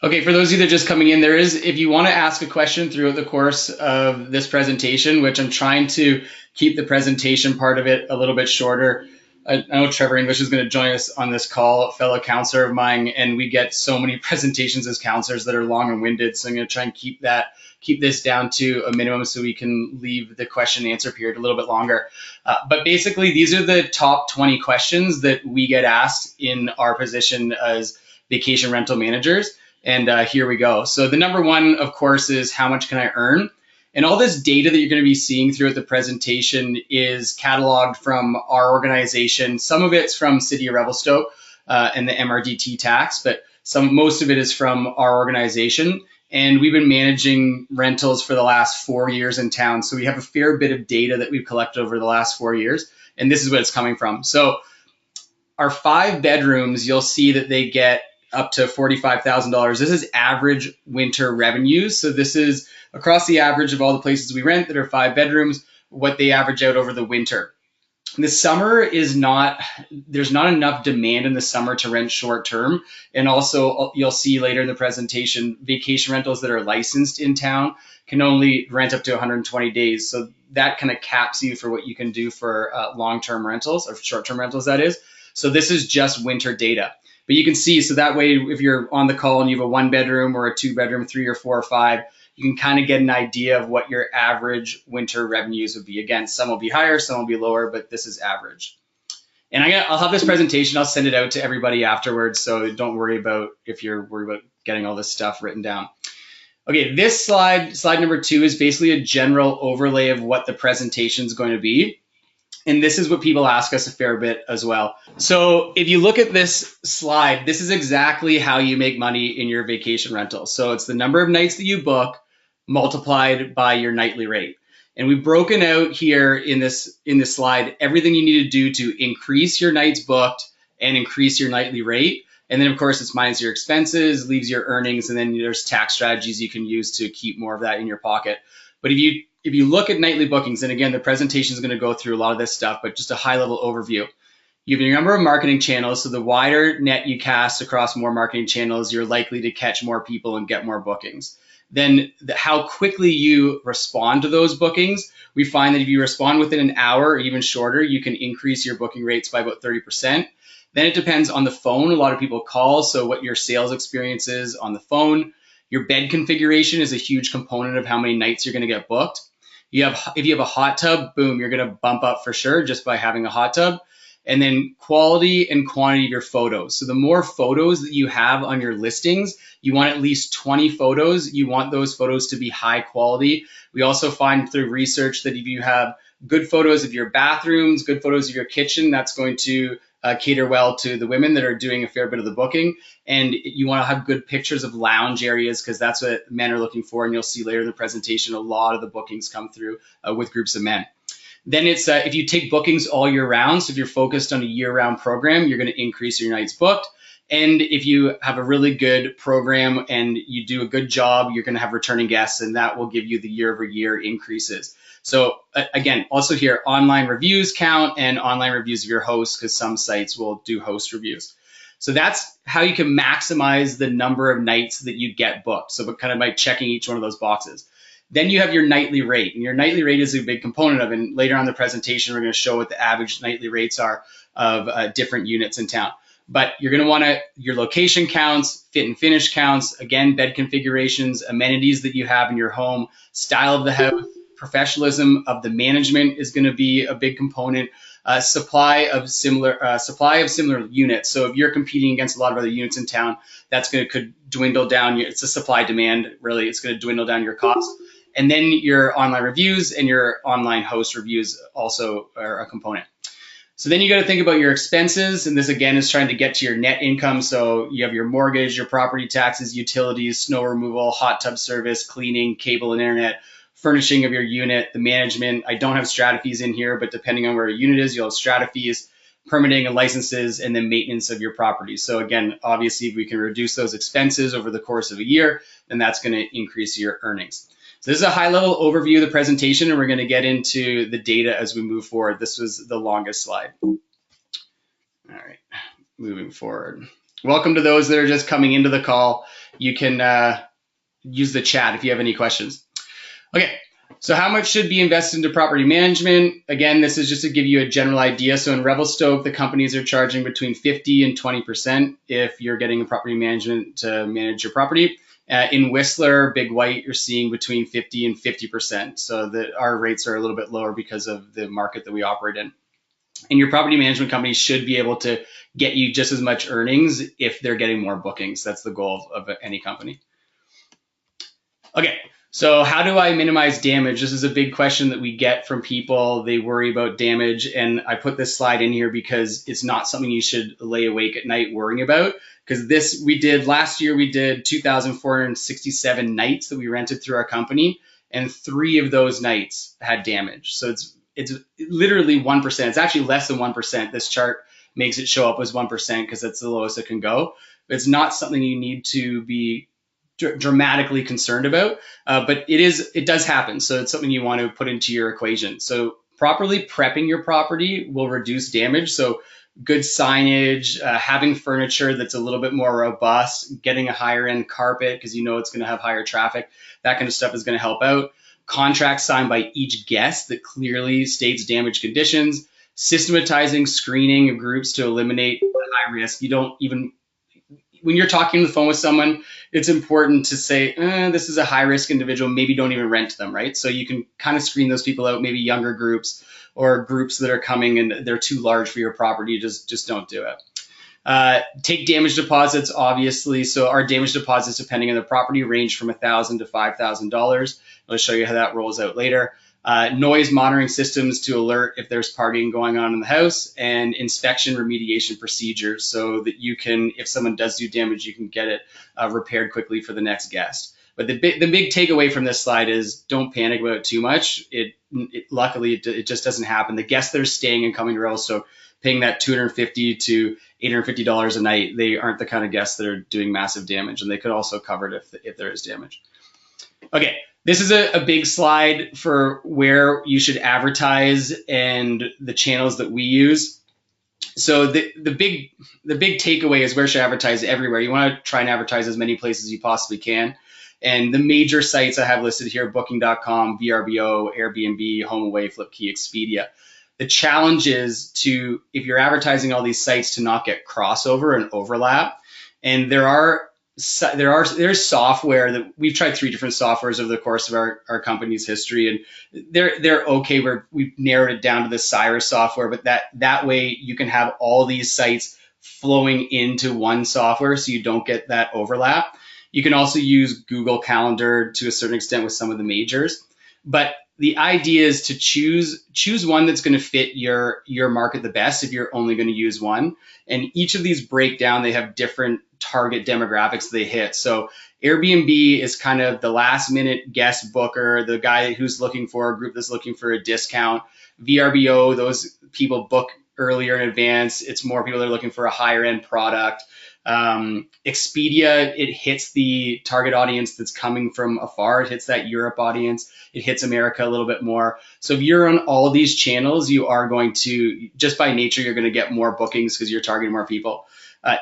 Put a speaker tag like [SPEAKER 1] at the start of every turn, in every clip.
[SPEAKER 1] Okay, for those of you that are just coming in, there is, if you want to ask a question throughout the course of this presentation, which I'm trying to keep the presentation part of it a little bit shorter. I know Trevor English is going to join us on this call, a fellow counselor of mine, and we get so many presentations as counselors that are long and winded. So I'm going to try and keep this down to a minimum so we can leave the question and answer period a little bit longer. But basically, these are the top 20 questions that we get asked in our position as vacation rental managers. And here we go. So the number one, of course, is how much can I earn? And all this data that you're going to be seeing throughout the presentation is cataloged from our organization. Some of it's from City of Revelstoke and the MRDT tax, but most of it is from our organization. And we've been managing rentals for the last 4 years in town. So we have a fair bit of data that we've collected over the last 4 years. And this is what it's coming from. So our 5 bedrooms, you'll see that they get up to $45,000. This is average winter revenues. So this is across the average of all the places we rent that are 5 bedrooms, what they average out over the winter. The summer is not, there's not enough demand in the summer to rent short term. And also you'll see later in the presentation, vacation rentals that are licensed in town can only rent up to 120 days. So that kind of caps you for what you can do for long-term rentals, or short-term rentals, that is. So this is just winter data. But you can see, so that way, if you're on the call and you have a 1 bedroom or a 2 bedroom, 3 or 4 or 5, you can kind of get an idea of what your average winter revenues would be. Again, some will be higher, some will be lower, but this is average. And I'll have this presentation, I'll send it out to everybody afterwards, so don't worry about if you're worried about getting all this stuff written down. Okay, this slide number 2, is basically a general overlay of what the presentation is going to be. And this is what people ask us a fair bit as well. So if you look at this slide, this is exactly how you make money in your vacation rental. So it's the number of nights that you book multiplied by your nightly rate. And we've broken out here in this slide everything you need to do to increase your nights booked and increase your nightly rate. And then, of course, it's minus your expenses, leaves your earnings, and then there's tax strategies you can use to keep more of that in your pocket. But if you look at nightly bookings, and again, the presentation is going to go through a lot of this stuff, but just a high-level overview. You have your number of marketing channels, so the wider net you cast across more marketing channels, you're likely to catch more people and get more bookings. Then how quickly you respond to those bookings, we find that if you respond within an hour or even shorter, you can increase your booking rates by about 30%. Then it depends on the phone. A lot of people call, so what your sales experience is on the phone. Your bed configuration is a huge component of how many nights you're going to get booked. If you have a hot tub, boom, you're going to bump up for sure just by having a hot tub. And then quality and quantity of your photos. So the more photos that you have on your listings, you want at least 20 photos. You want those photos to be high quality. We also find through research that if you have good photos of your bathrooms, good photos of your kitchen, that's going to cater well to the women that are doing a fair bit of the booking. And you want to have good pictures of lounge areas because that's what men are looking for. And you'll see later in the presentation, a lot of the bookings come through with groups of men. Then it's if you take bookings all year round, so if you're focused on a year-round program, you're going to increase your nights booked. And if you have a really good program and you do a good job, you're going to have returning guests, and that will give you the year-over-year increases. So again, also here, online reviews count and online reviews of your hosts, because some sites will do host reviews. So that's how you can maximize the number of nights that you get booked. So kind of by checking each one of those boxes. Then you have your nightly rate, and your nightly rate is a big component of it. And later on in the presentation, we're going to show what the average nightly rates are of different units in town. But you're going to want your location counts, fit and finish counts, again, bed configurations, amenities that you have in your home, style of the house, professionalism of the management is going to be a big component. Supply of similar units. So if you're competing against a lot of other units in town, that's could dwindle down. It's a supply demand, really. It's going to dwindle down your costs. And then your online reviews and your online host reviews also are a component. So then you got to think about your expenses. And this again is trying to get to your net income. So you have your mortgage, your property taxes, utilities, snow removal, hot tub service, cleaning, cable and internet, furnishing of your unit, the management. I don't have strata fees in here, but depending on where a unit is, you'll have strata fees, permitting and licenses, and then maintenance of your property. So again, obviously, if we can reduce those expenses over the course of a year, then that's going to increase your earnings. So this is a high-level overview of the presentation, and we're going to get into the data as we move forward. This was the longest slide. All right, moving forward. Welcome to those that are just coming into the call. you can use the chat if you have any questions. Okay, so how much should be invested into property management? Again, this is just to give you a general idea. So in Revelstoke, the companies are charging between 50 and 20% if you're getting a property management to manage your property. In Whistler, Big White, you're seeing between 50 and 50%. So that our rates are a little bit lower because of the market that we operate in. And your property management company should be able to get you just as much earnings if they're getting more bookings. That's the goal of any company. Okay, so how do I minimize damage? This is a big question that we get from people. They worry about damage, and I put this slide in here because it's not something you should lay awake at night worrying about. Because last year we did 2,467 nights that we rented through our company, and 3 of those nights had damage. So it's literally 1%. It's actually less than 1%. This chart makes it show up as 1% because that's the lowest it can go. But it's not something you need to be dramatically concerned about, but it does happen. So it's something you want to put into your equation. So properly prepping your property will reduce damage. So good signage, having furniture that's a little bit more robust, getting a higher end carpet because you know it's going to have higher traffic, that kind of stuff is going to help out. Contracts signed by each guest that clearly states damage conditions, systematizing screening of groups to eliminate high risk. You don't even, when you're talking on the phone with someone, it's important to say, this is a high risk individual, maybe don't even rent to them, right? So you can kind of screen those people out, maybe younger groups or groups that are coming and they're too large for your property, just don't do it. Take damage deposits, obviously. So our damage deposits, depending on the property, range from $1,000 to $5,000. I'll show you how that rolls out later. Noise monitoring systems to alert if there's partying going on in the house, and inspection remediation procedures so that you can, if someone does do damage, you can get it repaired quickly for the next guest. But the big takeaway from this slide is don't panic about it too much. Luckily, it just doesn't happen. The guests that are staying and coming to Revelstoke, paying that $250 to $850 a night, they aren't the kind of guests that are doing massive damage, and they could also cover it if there is damage. Okay. This is a big slide for where you should advertise and the channels that we use. So the big takeaway is where should advertise everywhere. You want to try and advertise as many places as you possibly can. And the major sites I have listed here: Booking.com, VRBO, Airbnb, HomeAway, Flipkey, Expedia. The challenge is if you're advertising all these sites, to not get crossover and overlap. And there's software that we've tried 3 different softwares over the course of our company's history, and they're okay. We've narrowed it down to the Cyrus software, but that way you can have all these sites flowing into one software so you don't get that overlap. You can also use Google Calendar to a certain extent with some of the majors, but the idea is to choose one that's going to fit your market the best if you're only going to use one. And each of these break down, they have different target demographics they hit. So Airbnb is kind of the last minute guest booker, the guy who's looking for a group that's looking for a discount. VRBO, those people book earlier in advance. It's more people that are looking for a higher end product. Expedia, it hits the target audience that's coming from afar. It hits that Europe audience. It hits America a little bit more. So if you're on all of these channels, you are going to, just by nature, you're going to get more bookings because you're targeting more people.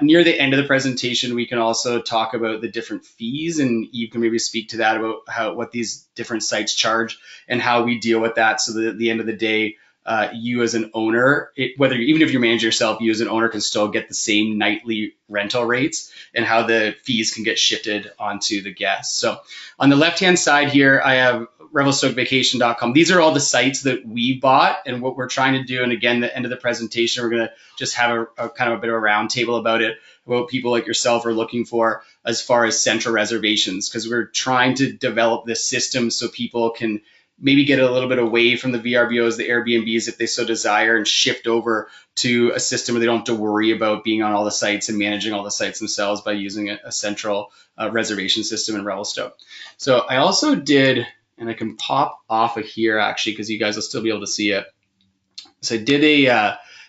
[SPEAKER 1] Near the end of the presentation, we can also talk about the different fees, and you can maybe speak to that about what these different sites charge and how we deal with that, so that at the end of the day, you as an owner, even if you're managing yourself, you as an owner can still get the same nightly rental rates, and how the fees can get shifted onto the guests. So on the left-hand side here, I have revelstokevacation.com. These are all the sites that we bought, and what we're trying to do. And again, the end of the presentation, we're going to just have a kind of a bit of a round table about it, about people like yourself are looking for as far as central reservations, because we're trying to develop this system so people can maybe get a little bit away from the VRBOs, the Airbnbs, if they so desire, and shift over to a system where they don't have to worry about being on all the sites and managing all the sites themselves by using a central reservation system in Revelstoke. So I also did, and I can pop off of here actually, because you guys will still be able to see it. So I did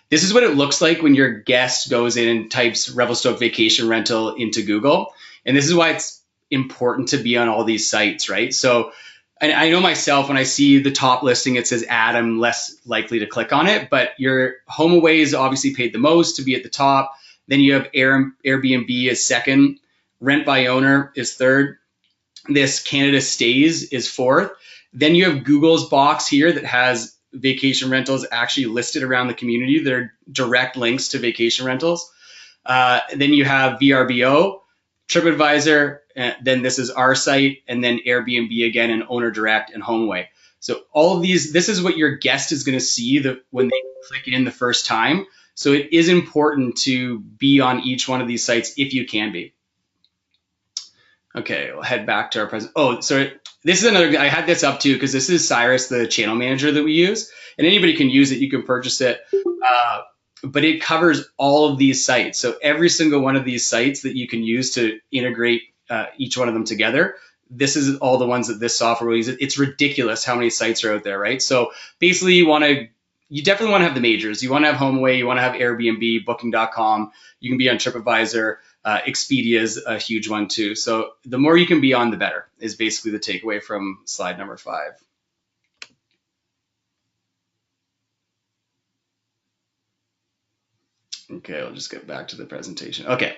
[SPEAKER 1] this is what it looks like when your guest goes in and types Revelstoke vacation rental into Google. And this is why it's important to be on all these sites, right? So I know myself, when I see the top listing, it says ad, I'm less likely to click on it, but your HomeAway is obviously paid the most to be at the top. Then you have Airbnb as second. Rent by owner is third. This Canada Stays is fourth. Then you have Google's box here that has vacation rentals actually listed around the community. They're direct links to vacation rentals. Then you have VRBO, TripAdvisor, then this is our site, and then Airbnb again, and Owner Direct and HomeAway. So all of these, this is what your guest is going to see when they click in the first time. So it is important to be on each one of these sites if you can be. Okay, we'll head back to our present. Oh, sorry. This is another, I had this up too, because this is Cyrus, the channel manager that we use, and anybody can use it. You can purchase it, but it covers all of these sites. So every single one of these sites that you can use to integrate each one of them together, this is all the ones that this software will use. It's ridiculous how many sites are out there, right? So basically you definitely want to have the majors. You want to have HomeAway, you want to have Airbnb, Booking.com, you can be on TripAdvisor. Expedia is a huge one too. So the more you can be on, the better, is basically the takeaway from slide number 5. Okay, I'll just get back to the presentation. Okay.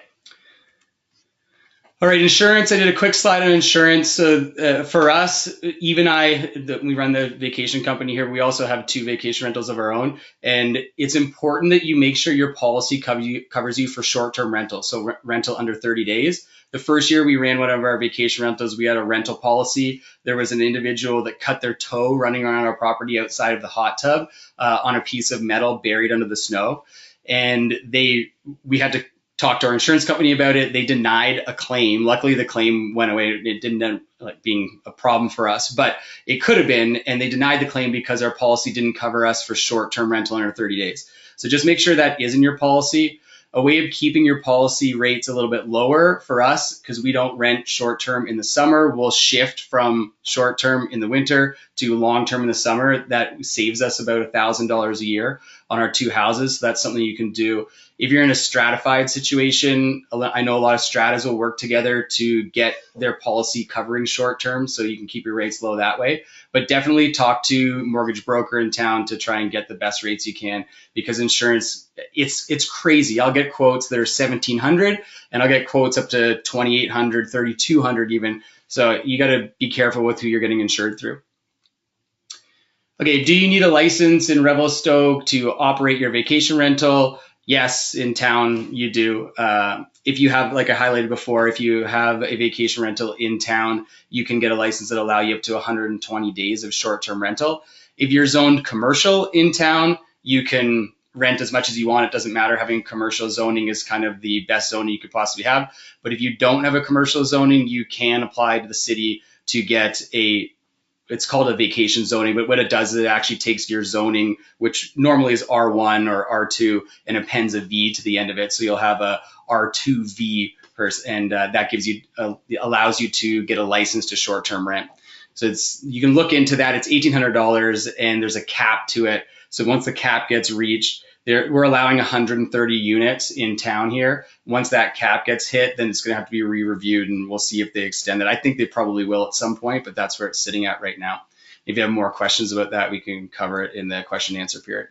[SPEAKER 1] All right, insurance. I did a quick slide on insurance. So for us, we run the vacation company here. We also have 2 vacation rentals of our own. And it's important that you make sure your policy covers you for short-term rental. So rental under 30 days. The first year we ran one of our vacation rentals, we had a rental policy. There was an individual that cut their toe running around our property outside of the hot tub on a piece of metal buried under the snow. And we had to talk to our insurance company about it. They denied a claim. Luckily, the claim went away. It didn't end up being a problem for us, but it could have been. And they denied the claim because our policy didn't cover us for short-term rental under 30 days. So just make sure that is in your policy. A way of keeping your policy rates a little bit lower for us, because we don't rent short-term in the summer, we'll shift from short-term in the winter to long-term in the summer. That saves us about $1,000 a year on our 2 houses. So that's something you can do. If you're in a stratified situation, I know a lot of stratas will work together to get their policy covering short-term, so you can keep your rates low that way. But definitely talk to a mortgage broker in town to try and get the best rates you can, because insurance, it's crazy. I'll get quotes that are $1,700, and I'll get quotes up to $2,800, $3,200 even. So you got to be careful with who you're getting insured through. Okay, do you need a license in Revelstoke to operate your vacation rental? Yes, in town you do. If you have, like I highlighted before, if you have a vacation rental in town, you can get a license that allow you up to 120 days of short-term rental. If you're zoned commercial in town, you can rent as much as you want. It doesn't matter. Having commercial zoning is kind of the best zoning you could possibly have. But if you don't have a commercial zoning, you can apply to the city to get it's called a vacation zoning, but what it does is it actually takes your zoning, which normally is R1 or R2, and appends a V to the end of it. So you'll have a R2V and that gives you allows you to get a license to short-term rent. So you can look into that. It's $1,800 and there's a cap to it. So once the cap gets reached, we're allowing 130 units in town here. Once that cap gets hit, then it's going to have to be re-reviewed, and we'll see if they extend it. I think they probably will at some point, but that's where it's sitting at right now. If you have more questions about that, we can cover it in the question and answer period.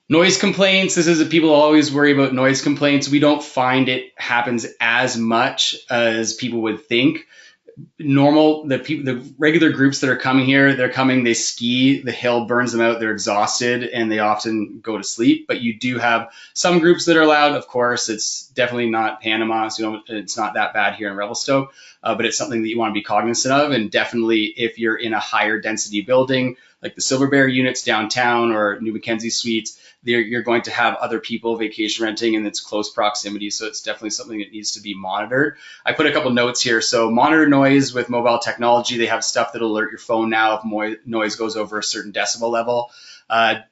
[SPEAKER 1] Noise complaints. This is people always worry about noise complaints. We don't find it happens as much as people would think. The regular groups that are coming here, they ski, the hill burns them out, they're exhausted, and they often go to sleep. But you do have some groups that are allowed. Of course, it's definitely not Panama, so it's not that bad here in Revelstoke, but it's something that you want to be cognizant of. And definitely if you're in a higher density building, like the Silver Bear units downtown or New Mackenzie Suites, you're going to have other people vacation renting in its close proximity. So it's definitely something that needs to be monitored. I put a couple notes here. So monitor noise with mobile technology. They have stuff that'll alert your phone now if noise goes over a certain decibel level.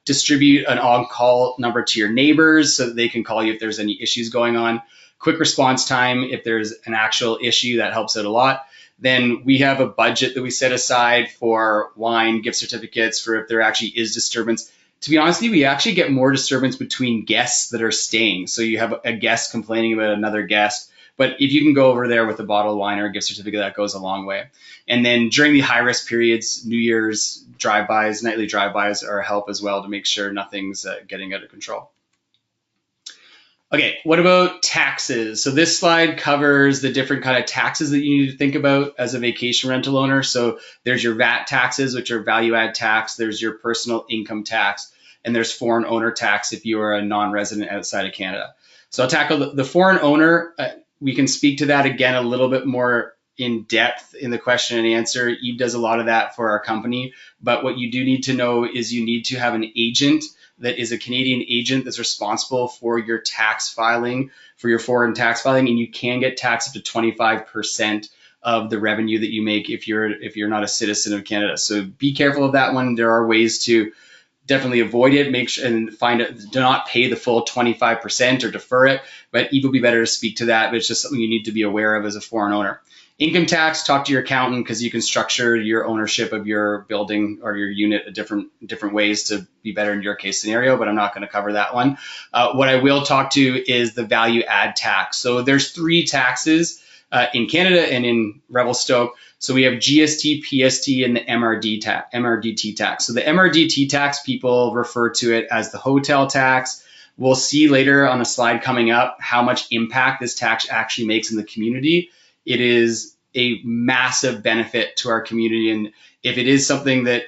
[SPEAKER 1] Distribute an on-call number to your neighbors so that they can call you if there's any issues going on. Quick response time if there's an actual issue, that helps out a lot. Then we have a budget that we set aside for wine, gift certificates, for if there actually is disturbance. To be honest with you, we actually get more disturbance between guests that are staying. So you have a guest complaining about another guest, but if you can go over there with a bottle of wine or a gift certificate, that goes a long way. And then during the high risk periods, New Year's drive-bys, nightly drive-bys are a help as well to make sure nothing's getting out of control. Okay, what about taxes? So this slide covers the different kind of taxes that you need to think about as a vacation rental owner. So there's your VAT taxes, which are value add tax. There's your personal income tax, and there's foreign owner tax if you are a non-resident outside of Canada. So I'll tackle the foreign owner. We can speak to that again a little bit more in depth in the question and answer. Eve does a lot of that for our company. But what you do need to know is you need to have an agent that is a Canadian agent that's responsible for your tax filing, for your foreign tax filing, and you can get taxed up to 25% of the revenue that you make if you're not a citizen of Canada. So be careful of that one. There are ways to definitely avoid it, make sure and find it, do not pay the full 25% or defer it, but it would be better to speak to that, but it's just something you need to be aware of as a foreign owner. Income tax, talk to your accountant because you can structure your ownership of your building or your unit a different ways to be better in your case scenario, but I'm not going to cover that one. What I will talk to is the value add tax. So there's 3 taxes in Canada and in Revelstoke. So we have GST, PST, and the MRDT tax. So the MRDT tax, people refer to it as the hotel tax. We'll see later on a slide coming up how much impact this tax actually makes in the community. It is a massive benefit to our community. And if it is something that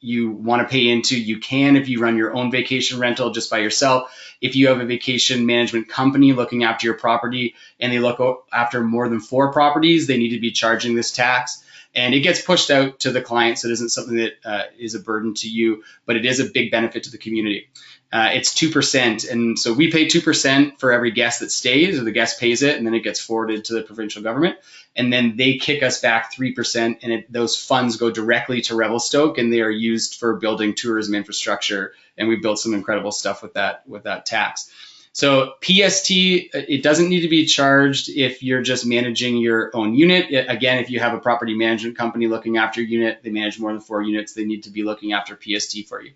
[SPEAKER 1] you want to pay into, you can if you run your own vacation rental just by yourself. If you have a vacation management company looking after your property and they look after more than 4 properties, they need to be charging this tax. And it gets pushed out to the client, so it isn't something that is a burden to you, but it is a big benefit to the community. It's 2%, and so we pay 2% for every guest that stays, or the guest pays it, and then it gets forwarded to the provincial government, and then they kick us back 3%, and those funds go directly to Revelstoke, and they are used for building tourism infrastructure, and we built some incredible stuff with that tax. So PST, it doesn't need to be charged if you're just managing your own unit. Again, if you have a property management company looking after your unit, they manage more than 4 units, they need to be looking after PST for you.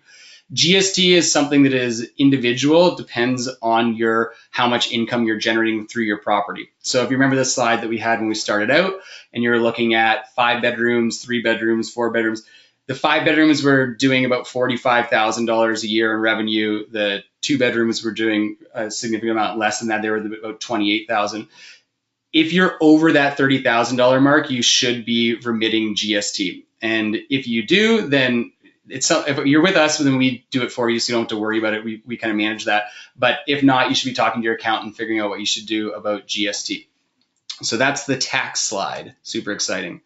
[SPEAKER 1] GST is something that is individual. It depends on how much income you're generating through your property. So if you remember the slide that we had when we started out and you're looking at 5 bedrooms, 3 bedrooms, 4 bedrooms, the 5 bedrooms were doing about $45,000 a year in revenue. The 2 bedrooms were doing a significant amount less than that. They were about $28,000. If you're over that $30,000 mark, you should be remitting GST. And if you do, then if you're with us, then we do it for you, so you don't have to worry about it. We kind of manage that. But if not, you should be talking to your accountant, figuring out what you should do about GST. So that's the tax slide. Super exciting.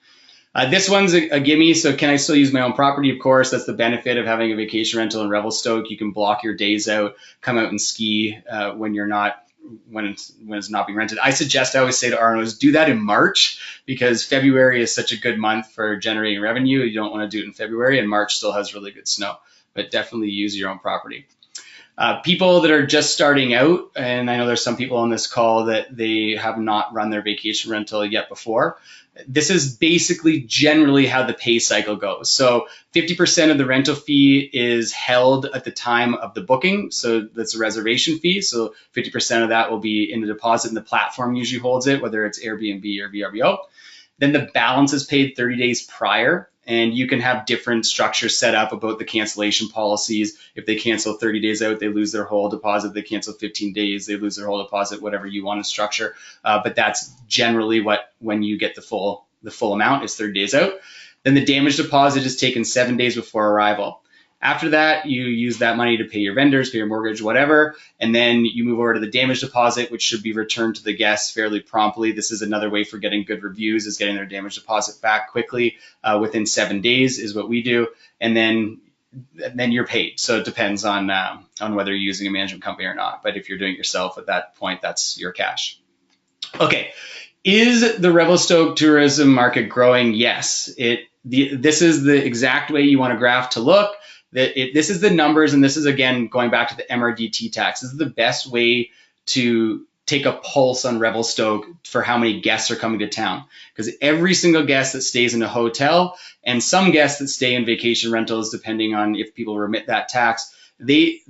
[SPEAKER 1] This one's a gimme. So can I still use my own property? Of course, that's the benefit of having a vacation rental in Revelstoke. You can block your days out, come out and ski when it's not being rented. I always say to our owners, do that in March because February is such a good month for generating revenue. You don't want to do it in February, and March still has really good snow, but definitely use your own property. People that are just starting out, and I know there's some people on this call that they have not run their vacation rental yet before. This is basically generally how the pay cycle goes. So 50% of the rental fee is held at the time of the booking. So that's a reservation fee. So 50% of that will be in the deposit, and the platform usually holds it, whether it's Airbnb or VRBO. Then the balance is paid 30 days prior. And you can have different structures set up about the cancellation policies. If they cancel 30 days out, they lose their whole deposit. If they cancel 15 days, they lose their whole deposit, whatever you want to structure. But that's generally when you get the full amount is 30 days out. Then the damage deposit is taken 7 days before arrival. After that, you use that money to pay your vendors, pay your mortgage, whatever, and then you move over to the damage deposit, which should be returned to the guests fairly promptly. This is another way for getting good reviews, is getting their damage deposit back quickly. Within 7 days is what we do, and then you're paid. So it depends on whether you're using a management company or not. But if you're doing it yourself at that point, that's your cash. Okay, is the Revelstoke tourism market growing? Yes. This is the exact way you want a graph to look. This is the numbers, and this is, again, going back to the MRDT tax. This is the best way to take a pulse on Revelstoke for how many guests are coming to town. Because every single guest that stays in a hotel, and some guests that stay in vacation rentals, depending on if people remit that tax, they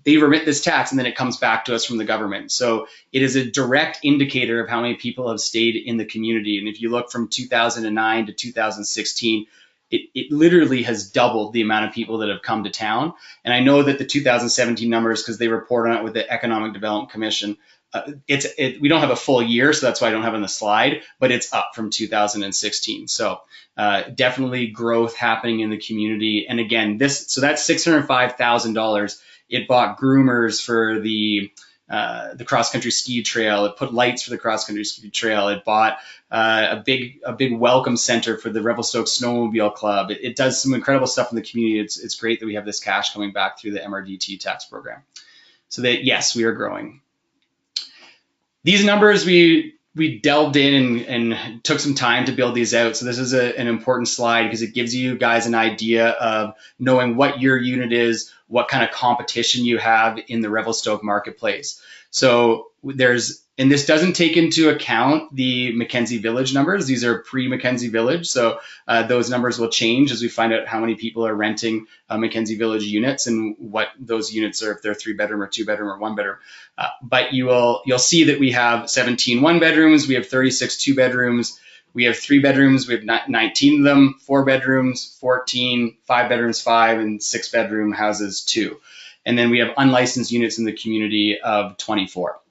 [SPEAKER 1] remit this tax, and then it comes back to us from the government. So it is a direct indicator of how many people have stayed in the community. And if you look from 2009 to 2016, it literally has doubled the amount of people that have come to town. And I know that the 2017 numbers, because they report on it with the Economic Development Commission, we don't have a full year, so that's why I don't have it on the slide, but it's up from 2016. So definitely growth happening in the community. And again, so that's $605,000. It bought groomers for the cross country ski trail. It put lights for the cross country ski trail. It bought a big welcome center for the Revelstoke Snowmobile Club. It does some incredible stuff in the community. It's great that we have this cash coming back through the MRDT tax program. So that, yes, we are growing. These numbers we delved in and took some time to build these out. So this is an important slide because it gives you guys an idea of knowing what your unit is, what kind of competition you have in the Revelstoke marketplace. So and this doesn't take into account the Mackenzie Village numbers. These are pre-Mackenzie Village. So those numbers will change as we find out how many people are renting Mackenzie Village units and what those units are, if they're 3-bedroom or 2-bedroom or 1-bedroom. But you'll see that we have 17 1-bedrooms, we have 36 2-bedrooms, we have 3-bedrooms, we have 19 of them, 4-bedrooms, 14, 5-bedrooms, 5, and 6-bedroom houses, 2. And then we have unlicensed units in the community of 24.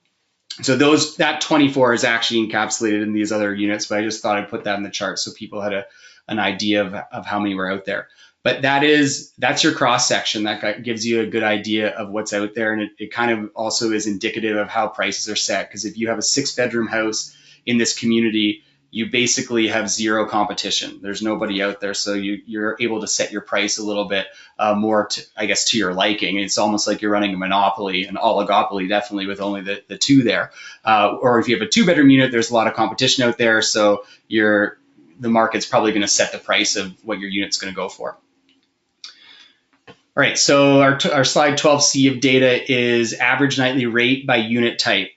[SPEAKER 1] So that 24 is actually encapsulated in these other units, but I just thought I'd put that in the chart so people had an idea of how many were out there. But that's your cross section. That gives you a good idea of what's out there, and it kind of also is indicative of how prices are set. Because if you have a 6-bedroom house in this community, you basically have zero competition. There's nobody out there, so you're able to set your price a little bit more, I guess, to your liking. It's almost like you're running a monopoly, an oligopoly, definitely, with only the 2 there. Or if you have a 2-bedroom unit, there's a lot of competition out there, so the market's probably going to set the price of what your unit's going to go for. All right, so our slide 12C of data is average nightly rate by unit type.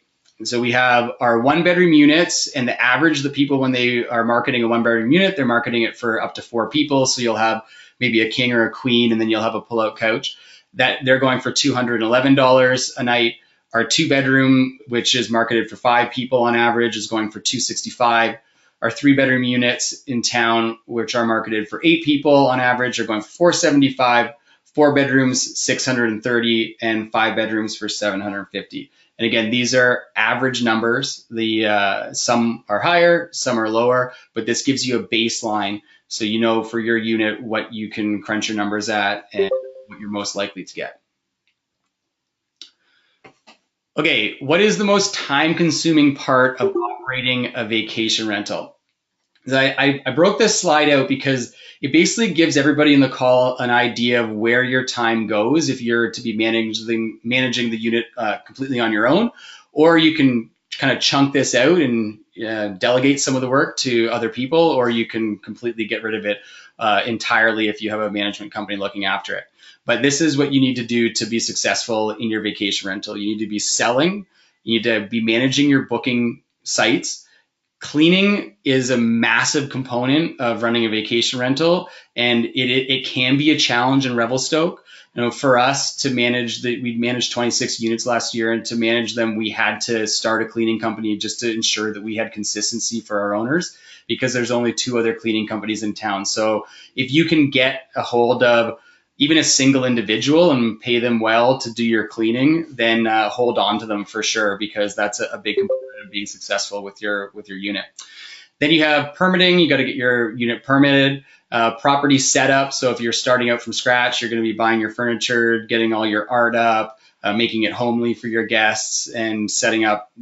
[SPEAKER 1] So we have our 1-bedroom units, and the average, the people, when they are marketing a 1-bedroom unit, they're marketing it for up to 4 people. So you'll have maybe a king or a queen, and then you'll have a pull-out couch. That they're going for $211 a night. Our 2-bedroom, which is marketed for 5 people on average, is going for $265. Our 3-bedroom units in town, which are marketed for 8 people on average, are going for $475. 4 bedrooms, $630, and 5 bedrooms for $750. And again, these are average numbers. Some are higher, some are lower, but this gives you a baseline, so you know for your unit what you can crunch your numbers at and what you're most likely to get. Okay, what is the most time-consuming part of operating a vacation rental? I broke this slide out because it basically gives everybody in the call an idea of where your time goes if you're to be managing the unit completely on your own, or you can kind of chunk this out and delegate some of the work to other people, or you can completely get rid of it entirely if you have a management company looking after it. But this is what you need to do to be successful in your vacation rental. You need to be selling, you need to be managing your booking sites. Cleaning is a massive component of running a vacation rental, and it can be a challenge in Revelstoke. You know, for us to manage we managed 26 units last year, and to manage them, we had to start a cleaning company just to ensure that we had consistency for our owners, because there's only 2 other cleaning companies in town. So if you can get a hold of even a single individual and pay them well to do your cleaning, then hold on to them for sure, because that's a big component of being successful with your unit. Then you have permitting. You got to get your unit permitted. Property setup. So if you're starting out from scratch, you're going to be buying your furniture, getting all your art up, making it homely for your guests, and setting up.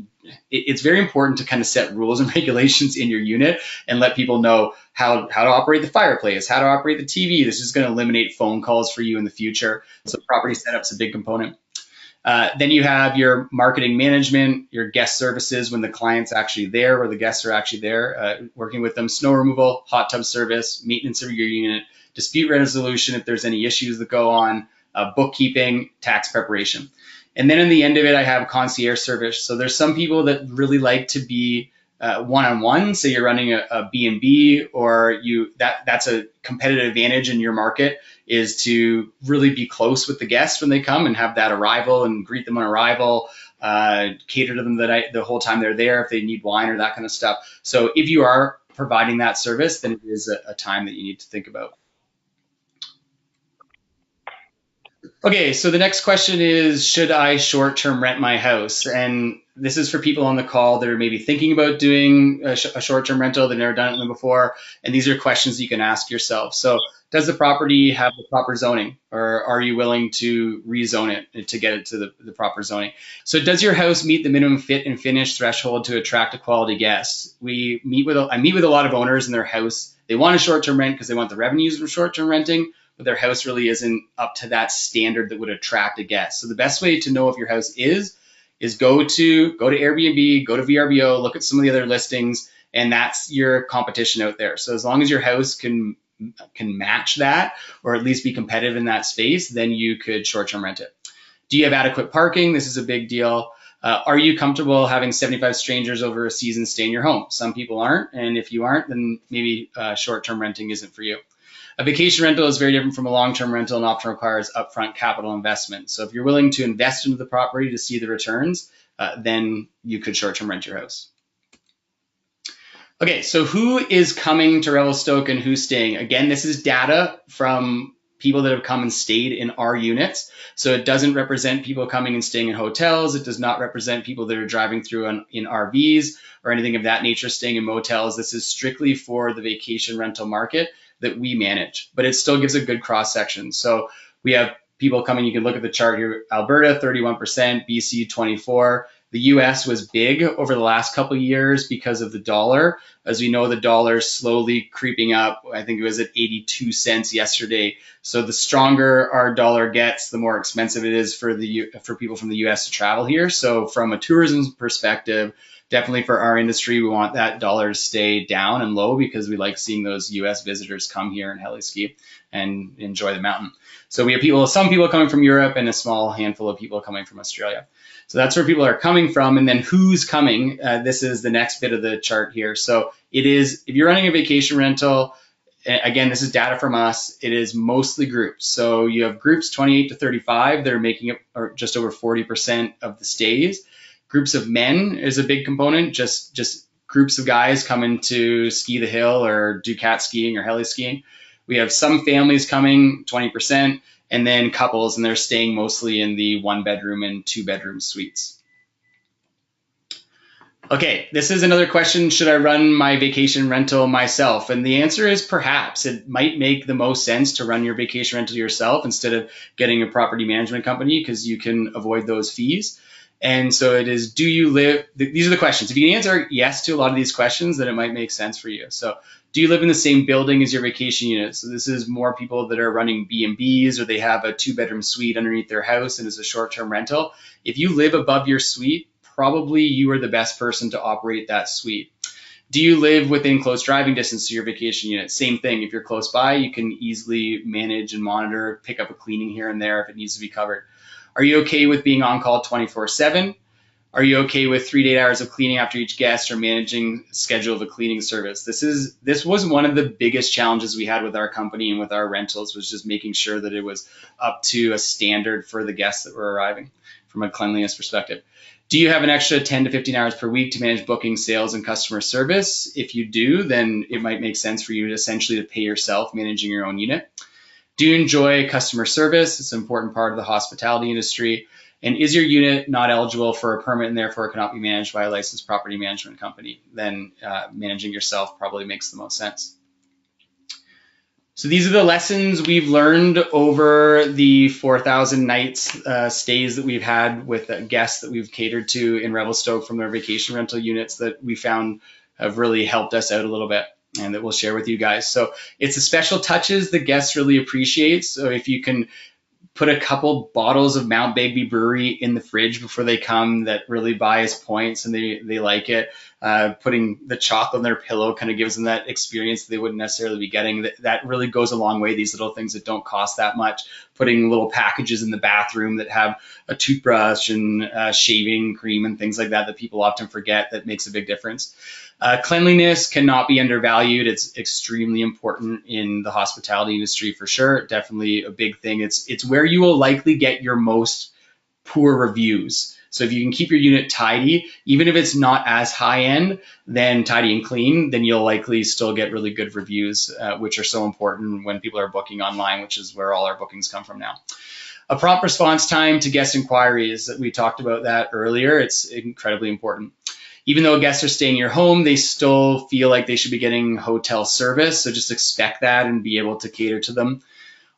[SPEAKER 1] It's very important to kind of set rules and regulations in your unit and let people know how to operate the fireplace, how to operate the TV. This is going to eliminate phone calls for you in the future. So property setup's a big component. Then you have your marketing management, your guest services when the client's actually there, or the guests are actually there, working with them, snow removal, hot tub service, maintenance of your unit, dispute resolution if there's any issues that go on, bookkeeping, tax preparation. And then in the end of it, I have concierge service. So there's some people that really like to be one-on-one. So you're running a B&B, or that's a competitive advantage in your market, is to really be close with the guests when they come and have that arrival and greet them on arrival, cater to them the whole time they're there if they need wine or that kind of stuff. So if you are providing that service, then it is a time that you need to think about. Okay, so the next question is, should I short-term rent my house? And this is for people on the call that are maybe thinking about doing a short-term rental. They've never done it before. And these are questions you can ask yourself. So does the property have the proper zoning, or are you willing to rezone it to get it to the proper zoning? So does your house meet the minimum fit and finish threshold to attract a quality guest? I meet with a lot of owners in their house. They want a short-term rent because they want the revenues from short-term renting, but their house really isn't up to that standard that would attract a guest. So the best way to know if your house is go to Airbnb, go to VRBO, look at some of the other listings, and that's your competition out there. So as long as your house can match that, or at least be competitive in that space, then you could short-term rent it. Do you have adequate parking? This is a big deal. Are you comfortable having 75 strangers over a season stay in your home? Some people aren't, and if you aren't, then maybe short-term renting isn't for you. A vacation rental is very different from a long-term rental and often requires upfront capital investment. So if you're willing to invest into the property to see the returns, then you could short-term rent your house. Okay, so who is coming to Revelstoke and who's staying? Again, this is data from people that have come and stayed in our units. So it doesn't represent people coming and staying in hotels. It does not represent people that are driving through in RVs or anything of that nature, staying in motels. This is strictly for the vacation rental market that we manage, but it still gives a good cross section. So we have people coming, you can look at the chart here, Alberta, 31%, BC, 24%. The US was big over the last couple of years because of the dollar. As we know, the dollar is slowly creeping up. I think it was at 82 cents yesterday. So the stronger our dollar gets, the more expensive it is for people from the US to travel here. So from a tourism perspective, definitely for our industry, we want that dollar to stay down and low because we like seeing those US visitors come here and heli ski and enjoy the mountain. So we have some people coming from Europe and a small handful of people coming from Australia. So that's where people are coming from. And then who's coming? This is the next bit of the chart here. So it is, if you're running a vacation rental, again, this is data from us, it is mostly groups. So you have groups 28 to 35 that are making up just over 40% of the stays. Groups of men is a big component, just groups of guys coming to ski the hill or do cat skiing or heli skiing. We have some families coming, 20%, and then couples, and they're staying mostly in the 1-bedroom and 2-bedroom suites. Okay, this is another question. Should I run my vacation rental myself? And the answer is perhaps. It might make the most sense to run your vacation rental yourself instead of getting a property management company because you can avoid those fees. And so it is, do you live, these are the questions. If you can answer yes to a lot of these questions, then it might make sense for you. So do you live in the same building as your vacation unit? So this is more people that are running B&Bs, or they have a 2-bedroom suite underneath their house and it's a short-term rental. If you live above your suite, probably you are the best person to operate that suite. Do you live within close driving distance to your vacation unit? Same thing. If you're close by, you can easily manage and monitor, pick up a cleaning here and there if it needs to be covered. Are you okay with being on call 24/7? Are you okay with 3 to 8 hours of cleaning after each guest or managing schedule of a cleaning service? This was one of the biggest challenges we had with our company and with our rentals, was just making sure that it was up to a standard for the guests that were arriving from a cleanliness perspective. Do you have an extra 10 to 15 hours per week to manage booking, sales, and customer service? If you do, then it might make sense for you to essentially pay yourself managing your own unit. Do you enjoy customer service? It's an important part of the hospitality industry. And is your unit not eligible for a permit and therefore cannot be managed by a licensed property management company? Then managing yourself probably makes the most sense. So these are the lessons we've learned over the 4,000 nights stays that we've had with guests that we've catered to in Revelstoke from their vacation rental units that we found have really helped us out a little bit, and that we'll share with you guys. So it's the special touches the guests really appreciate. So if you can put a couple bottles of Mount Begbie Brewery in the fridge before they come, that really buy us points and they like it. Putting the chocolate on their pillow kind of gives them that experience they wouldn't necessarily be getting. That really goes a long way, these little things that don't cost that much. Putting little packages in the bathroom that have a toothbrush and shaving cream and things like that people often forget, that makes a big difference. Cleanliness cannot be undervalued. It's extremely important in the hospitality industry for sure. Definitely a big thing. It's where you will likely get your most poor reviews. So if you can keep your unit tidy, even if it's not as high end than tidy and clean, then you'll likely still get really good reviews, which are so important when people are booking online, which is where all our bookings come from now. A prompt response time to guest inquiries. We talked about that earlier. It's incredibly important. Even though guests are staying in your home, they still feel like they should be getting hotel service. So just expect that and be able to cater to them.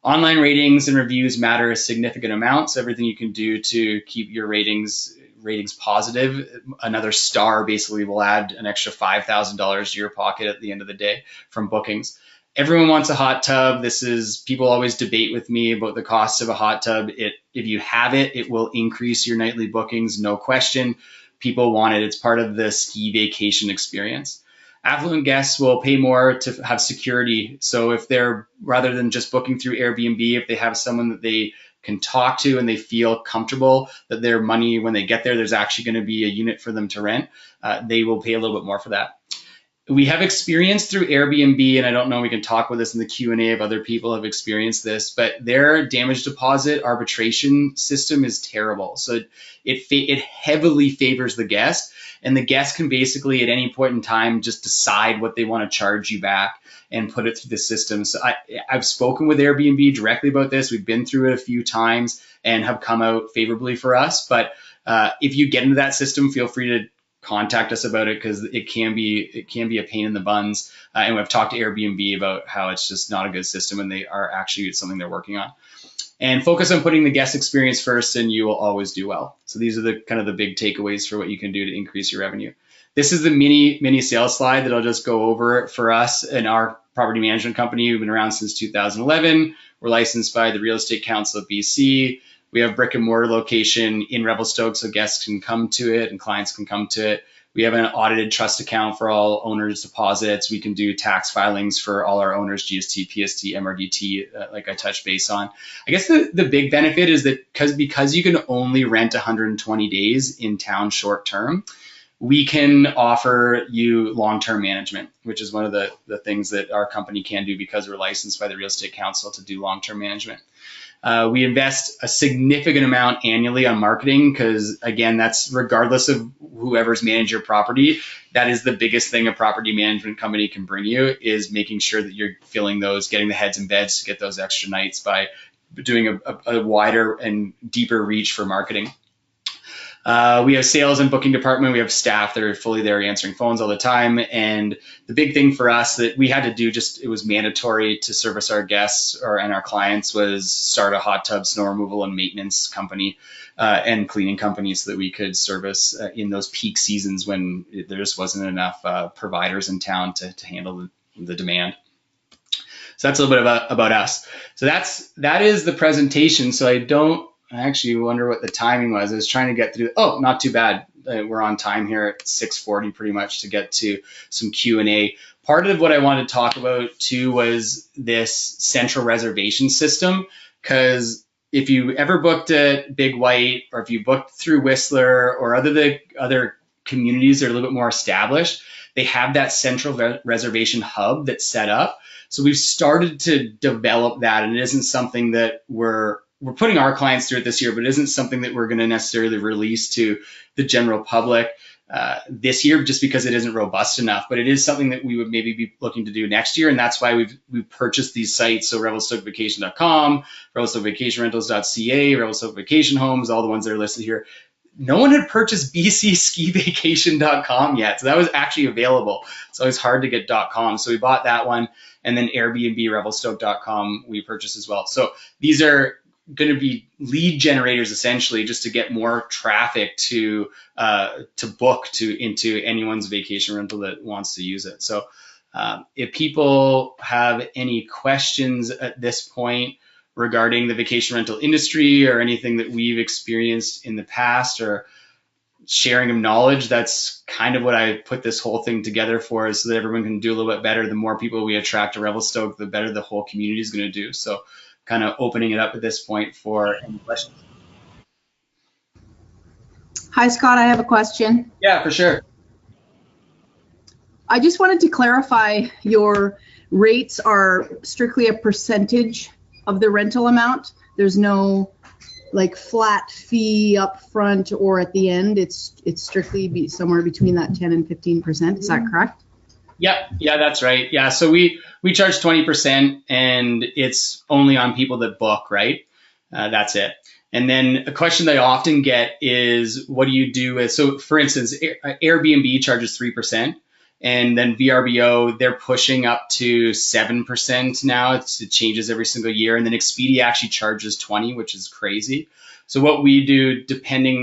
[SPEAKER 1] Online ratings and reviews matter a significant amount. So everything you can do to keep your ratings positive. Another star basically will add an extra $5,000 to your pocket at the end of the day from bookings. Everyone wants a hot tub. People always debate with me about the cost of a hot tub. If you have it, it will increase your nightly bookings, no question. People want it. It's part of the ski vacation experience. Affluent guests will pay more to have security. So if they're, rather than just booking through Airbnb, if they have someone that they can talk to and they feel comfortable that their money, when they get there, there's actually going to be a unit for them to rent, they will pay a little bit more for that. We have experienced through Airbnb, and I don't know, we can talk about this in the Q&A if other people have experienced this, but their damage deposit arbitration system is terrible. So it heavily favors the guest, and the guest can basically at any point in time just decide what they want to charge you back and put it through the system. So I've spoken with Airbnb directly about this. We've been through it a few times and have come out favorably for us. But if you get into that system, feel free to contact us about it, because it can be a pain in the buns. And we've talked to Airbnb about how it's just not a good system, and it's something they're working on. And focus on putting the guest experience first, and you will always do well. So these are the kind of the big takeaways for what you can do to increase your revenue. This is the mini sales slide that I'll just go over for us and our property management company. We've been around since 2011. We're licensed by the Real Estate Council of BC. We have brick and mortar location in Revelstoke, so guests can come to it and clients can come to it. We have an audited trust account for all owners' deposits. We can do tax filings for all our owners, GST, PST, MRDT, like I touched base on. I guess the big benefit is that because you can only rent 120 days in town short term, we can offer you long-term management, which is one of the things that our company can do because we're licensed by the Real Estate Council to do long-term management. We invest a significant amount annually on marketing because, again, that's regardless of whoever's managed your property. That is the biggest thing a property management company can bring you, is making sure that you're filling those, getting the heads in beds to get those extra nights by doing a wider and deeper reach for marketing. We have sales and booking department. We have staff that are fully there answering phones all the time. And the big thing for us that we had to do, it was mandatory to service our guests and our clients, was start a hot tub, snow removal and maintenance company and cleaning company, so that we could service in those peak seasons when there just wasn't enough providers in town to handle the demand. So that's a little bit about us. So that is the presentation. So I actually wonder what the timing was. I was trying to get through. Oh, not too bad. We're on time here at 6:40 pretty much to get to some Q&A. Part of what I wanted to talk about too was this central reservation system, because if you ever booked at Big White, or if you booked through Whistler or other communities that are a little bit more established, they have that central reservation hub that's set up. So we've started to develop that, and it isn't something that we're putting our clients through it this year, but it isn't something that we're going to necessarily release to the general public this year, just because it isn't robust enough. But it is something that we would maybe be looking to do next year, and that's why we've purchased these sites. So revelstokevacation.com, revelstokevacationrentals.ca, Revelstoke Vacation Homes, all the ones that are listed here. No one had purchased bcskivacation.com yet, so that was actually available. It's always hard to get .com, so we bought that one, and then Airbnb, revelstoke.com, we purchased as well. So these are going to be lead generators essentially, just to get more traffic to book into anyone's vacation rental that wants to use it. So if people have any questions at this point regarding the vacation rental industry or anything that we've experienced in the past, or sharing of knowledge, that's kind of what I put this whole thing together for, is so that everyone can do a little bit better. The more people we attract to Revelstoke, the better the whole community is going to do. So kind of opening it up at this point for any questions.
[SPEAKER 2] Hi, Scott. I have a question.
[SPEAKER 1] Yeah, for sure.
[SPEAKER 2] I just wanted to clarify, your rates are strictly a percentage of the rental amount. There's no like flat fee up front or at the end. It's strictly somewhere between that 10 and 15%. Is that correct?
[SPEAKER 1] Yeah, that's right. Yeah, so we charge 20%, and it's only on people that book, right? That's it. And then a question that I often get is, what do you do with, so for instance, Airbnb charges 3%, and then VRBO, they're pushing up to 7% now. It changes every single year. And then Expedia actually charges 20, which is crazy. So what we do,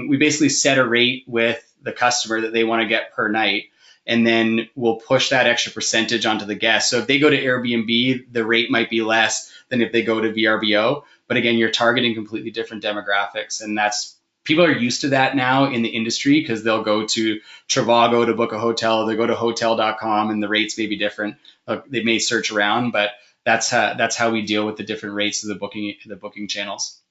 [SPEAKER 1] we basically set a rate with the customer that they want to get per night, and then we'll push that extra percentage onto the guest. So if they go to Airbnb, the rate might be less than if they go to VRBO. But again, you're targeting completely different demographics, and people are used to that now in the industry, because they'll go to Trivago to book a hotel, they go to hotel.com, and the rates may be different. They may search around, but that's how we deal with the different rates of the booking channels.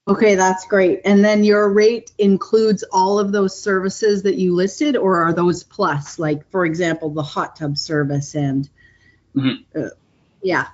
[SPEAKER 2] Okay, that's great. And then your rate includes all of those services that you listed, or are those plus, like, for example, the hot tub service and yeah.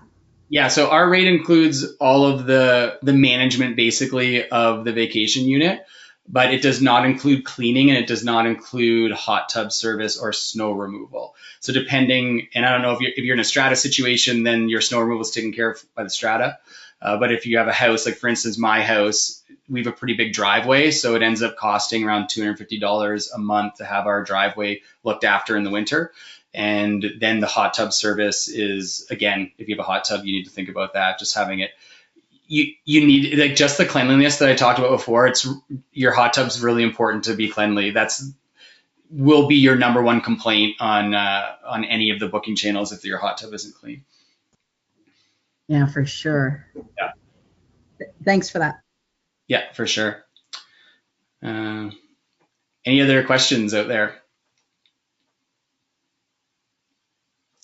[SPEAKER 1] Yeah, so our rate includes all of the management, basically, of the vacation unit, but it does not include cleaning, and it does not include hot tub service or snow removal. So depending, and I don't know if you're in a strata situation, then your snow removal is taken care of by the strata. But if you have a house, like for instance, my house, we have a pretty big driveway, so it ends up costing around $250 a month to have our driveway looked after in the winter. And then the hot tub service is, again, if you have a hot tub, you need to think about that, just having it. You need, like, just the cleanliness that I talked about before. Your hot tub's really important to be cleanly. Will be your number one complaint on any of the booking channels if your hot tub isn't clean.
[SPEAKER 2] Yeah, for sure.
[SPEAKER 1] Yeah.
[SPEAKER 2] Thanks for that.
[SPEAKER 1] Yeah, for sure. Any other questions out there?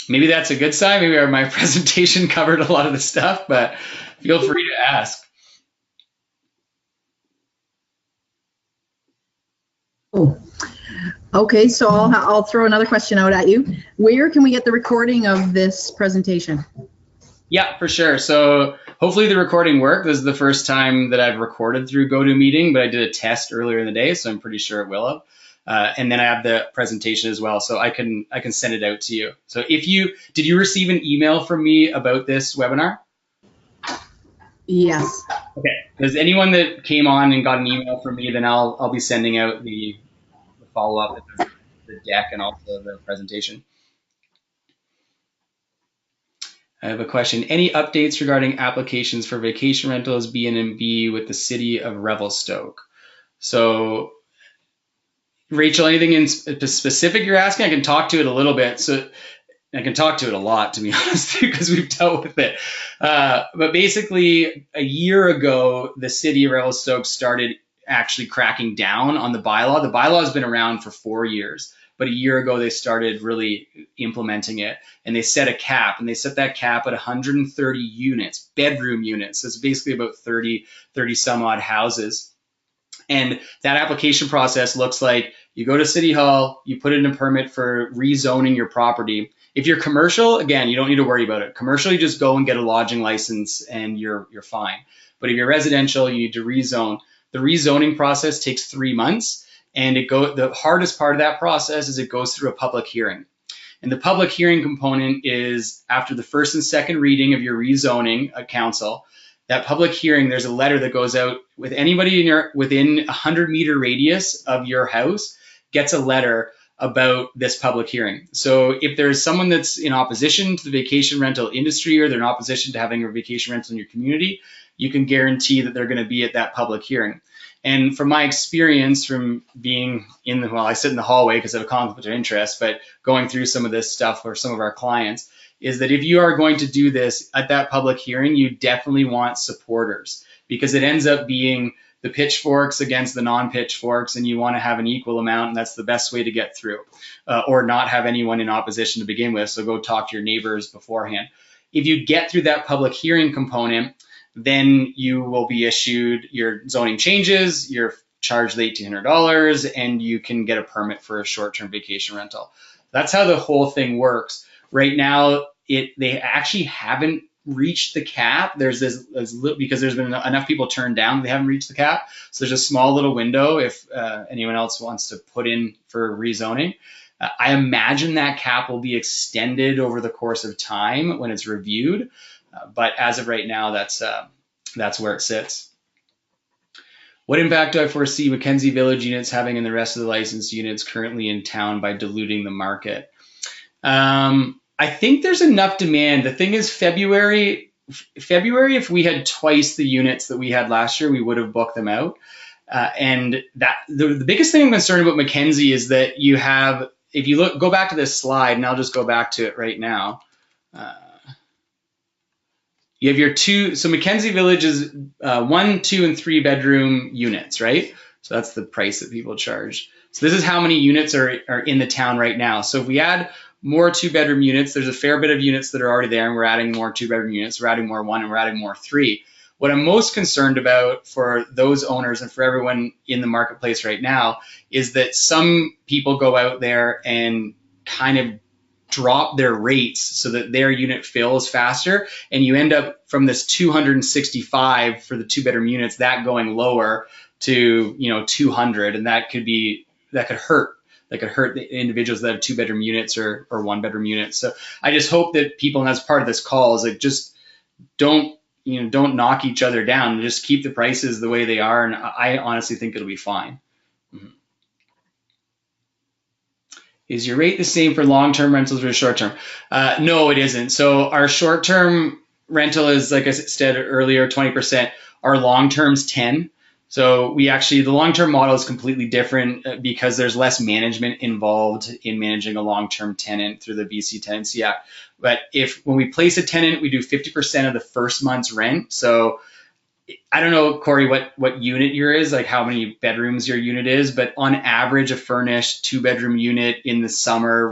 [SPEAKER 1] Maybe that's a good sign. Maybe my presentation covered a lot of the stuff, but feel free to ask.
[SPEAKER 2] Oh, okay. So I'll throw another question out at you. Where can we get the recording of this presentation?
[SPEAKER 1] Yeah, for sure. So hopefully the recording worked. This is the first time that I've recorded through GoToMeeting, but I did a test earlier in the day, so I'm pretty sure it will have. And then I have the presentation as well, so I can send it out to you. So did you receive an email from me about this webinar?
[SPEAKER 2] Yes.
[SPEAKER 1] Okay. Because anyone that came on and got an email from me, then I'll be sending out the follow-up, the deck, and also the presentation. I have a question. Any updates regarding applications for vacation rentals B&B with the city of Revelstoke? So, Rachel, anything in specific you're asking? I can talk to it a little bit. So I can talk to it a lot, to be honest, because we've dealt with it. But basically, a year ago, the city of Revelstoke started actually cracking down on the bylaw. The bylaw has been around for 4 years. But a year ago, they started really implementing it, and they set a cap, and they set that cap at 130 units, bedroom units. So it's basically about 30 some odd houses. And that application process looks like you go to City Hall, you put in a permit for rezoning your property. If you're commercial, again, you don't need to worry about it. Commercial, you just go and get a lodging license and you're fine. But if you're residential, you need to rezone. The rezoning process takes 3 months. And the hardest part of that process is it goes through a public hearing. And the public hearing component is after the first and second reading of your rezoning at council. That public hearing, there's a letter that goes out with anybody within 100-meter radius of your house gets a letter about this public hearing. So if there's someone that's in opposition to the vacation rental industry, or they're in opposition to having a vacation rental in your community, you can guarantee that they're going to be at that public hearing. And from my experience from being I sit in the hallway because I have a conflict of interest, but going through some of this stuff for some of our clients, is that if you are going to do this at that public hearing, you definitely want supporters, because it ends up being the pitchforks against the non-pitchforks, and you want to have an equal amount, and that's the best way to get through, or not have anyone in opposition to begin with. So go talk to your neighbors beforehand. If you get through that public hearing component, then you will be issued your zoning changes, you're charged the $1,800, and you can get a permit for a short-term vacation rental. That's how the whole thing works. Right now, they actually haven't reached the cap. There's because there's been enough people turned down, they haven't reached the cap. So there's a small little window if anyone else wants to put in for rezoning. I imagine that cap will be extended over the course of time when it's reviewed. But as of right now, that's that's where it sits. What impact do I foresee Mackenzie Village units having in the rest of the licensed units currently in town by diluting the market? I think there's enough demand. The thing is, February, if we had twice the units that we had last year, we would have booked them out. And that the biggest thing I'm concerned about Mackenzie is that you have, if you go back to this slide, and I'll just go back to it right now. You have your two, so Mackenzie Village is 1, 2, and 3 bedroom units, right? So that's the price that people charge. So this is how many units are in the town right now. So if we add more 2-bedroom units, there's a fair bit of units that are already there, and we're adding more 2-bedroom units, we're adding more 1, and we're adding more 3. What I'm most concerned about for those owners and for everyone in the marketplace right now is that some people go out there and kind of drop their rates so that their unit fills faster, and you end up from this 265 for the 2-bedroom units, that going lower to 200, and that could hurt the individuals that have 2-bedroom units or 1-bedroom units. So I just hope that people, and as part of this call, is like, just don't knock each other down, just keep the prices the way they are, and I honestly think it'll be fine. Is your rate the same for long-term rentals or short-term? No, it isn't. So our short-term rental is, like I said earlier, 20%. Our long-term's 10%. So the long-term model is completely different because there's less management involved in managing a long-term tenant through the BC Tenancy Act. But when we place a tenant, we do 50% of the first month's rent. So I don't know, Corey, what unit yours is, like how many bedrooms your unit is, but on average, a furnished 2-bedroom unit in the summer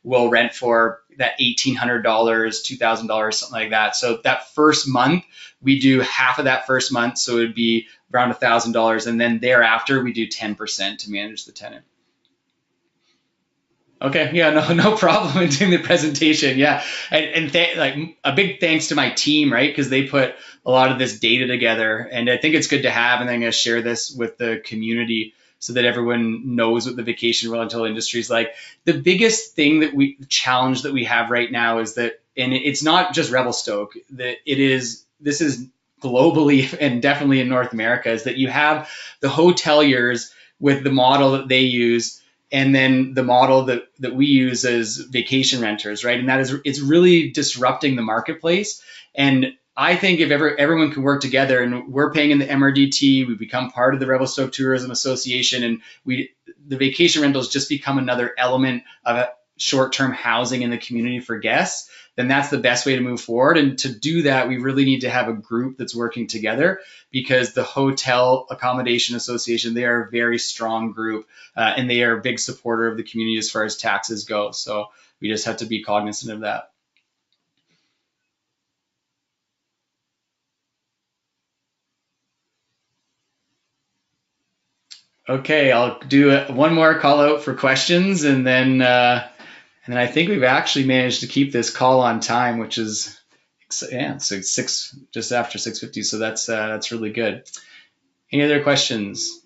[SPEAKER 1] will rent for that $1,800, $2,000, something like that. So that first month, we do half of that first month, so it would be around $1,000, and then thereafter, we do 10% to manage the tenant. Okay, yeah, no problem in doing the presentation. Yeah, and like a big thanks to my team, right? Because they put a lot of this data together, and I think it's good to have. And I'm going to share this with the community so that everyone knows what the vacation rental industry is like. The biggest challenge that we have right now is that, and it's not just Revelstoke, that this is globally and definitely in North America, is that you have the hoteliers with the model that they use, and then the model that we use as vacation renters, right? And it's really disrupting the marketplace. And I think if everyone can work together, and we're paying in the MRDT, we become part of the Revelstoke Tourism Association, and the vacation rentals just become another element of short-term housing in the community for guests, then that's the best way to move forward. And to do that, we really need to have a group that's working together, because the Hotel Accommodation Association, they are a very strong group, and they are a big supporter of the community as far as taxes go. So we just have to be cognizant of that. Okay, I'll do one more call out for questions, and then I think we've actually managed to keep this call on time, which is, yeah, so just after 6:50. So that's really good. Any other questions?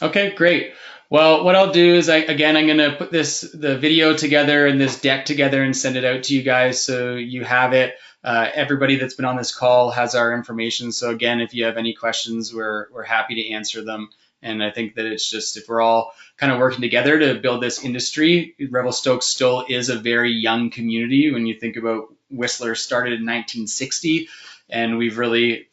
[SPEAKER 1] Okay, great. Well, what I'll do is I'm going to put the video together and this deck together and send it out to you guys so you have it. Everybody that's been on this call has our information. So again, if you have any questions, we're happy to answer them. And I think that it's just, if we're all kind of working together to build this industry, Revelstoke still is a very young community. When you think about Whistler started in 1960, and we've really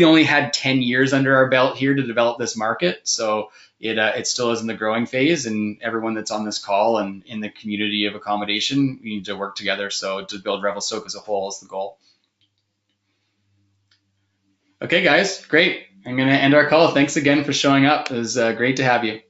[SPEAKER 1] only had 10 years under our belt here to develop this market. So it still is in the growing phase, and everyone that's on this call and in the community of accommodation, we need to work together. So to build Revelstoke as a whole is the goal. Okay, guys, great. I'm going to end our call. Thanks again for showing up. It was great to have you.